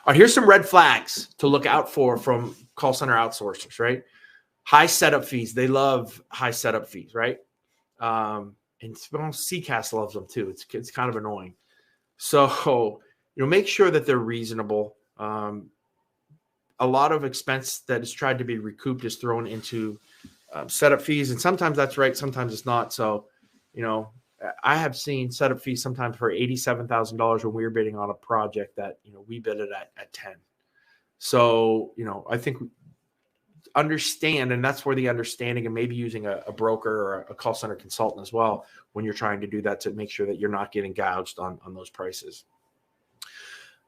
All right, here's some red flags to look out for from call center outsourcers, right? High setup fees. They love high setup fees, right? And CCAS loves them too. It's kind of annoying. So, make sure that they're reasonable. A lot of expense that is tried to be recouped is thrown into setup fees, and sometimes that's right, sometimes it's not. So, I have seen setup fees sometimes for $87,000 when we were bidding on a project that we bid it at 10. So, I think understand, and that's where the understanding and maybe using a broker or a call center consultant as well when you're trying to do that to make sure that you're not getting gouged on those prices.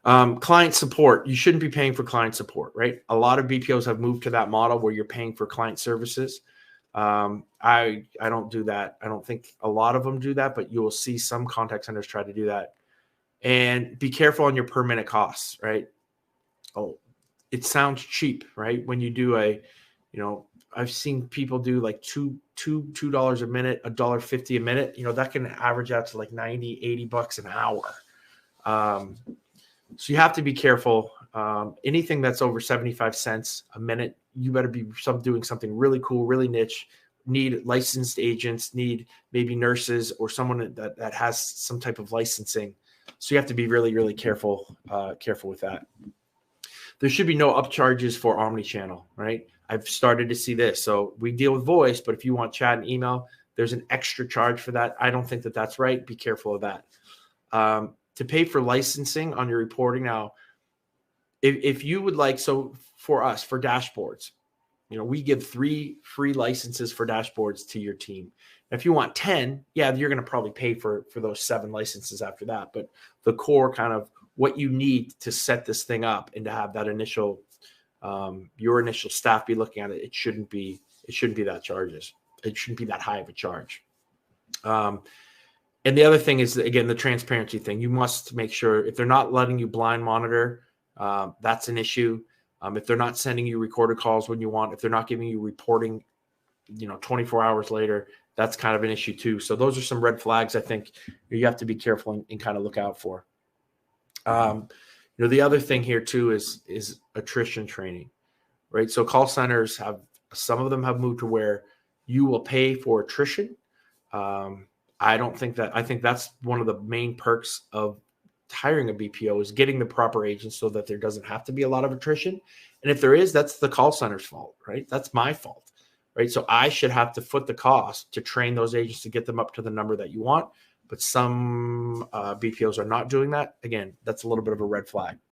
Client support. You shouldn't be paying for client support, right? A lot of BPOs have moved to that model where you're paying for client services. I don't do that. I don't think a lot of them do that, but you will see some contact centers try to do that. And be careful on your per minute costs, right? Oh, it sounds cheap, right? When you do I've seen people do like $2 a minute, $1.50 a minute. That can average out to like $90-$80 an hour. So you have to be careful. Anything that's over 75 cents a minute, you better be doing something really cool, really niche. Need licensed agents, need maybe nurses or someone that has some type of licensing. So you have to be really, really careful with that. There should be no upcharges for omnichannel, right? I've started to see this. So we deal with voice, but if you want chat and email, there's an extra charge for that. I don't think that that's right. Be careful of that. To pay for licensing on your reporting now, if you would like, so for us, for dashboards, we give 3 free licenses for dashboards to your team. If you want 10, yeah, you're going to probably pay for those 7 licenses after that. But the core kind of what you need to set this thing up and to have that initial, your initial staff be looking at it, it shouldn't be that charges. It shouldn't be that high of a charge. And the other thing is, again, the transparency thing. You must make sure if they're not letting you blind monitor, that's an issue. If they're not sending you recorded calls when you want, if they're not giving you reporting, 24 hours later, that's kind of an issue too. So those are some red flags I think you have to be careful and kind of look out for. The other thing here too is attrition training, right? So call centers some of them have moved to where you will pay for attrition. I think that's one of the main perks of hiring a BPO is getting the proper agents so that there doesn't have to be a lot of attrition. And if there is, that's the call center's fault, right? That's my fault, right? So I should have to foot the cost to train those agents to get them up to the number that you want. But some BPOs are not doing that. Again, that's a little bit of a red flag.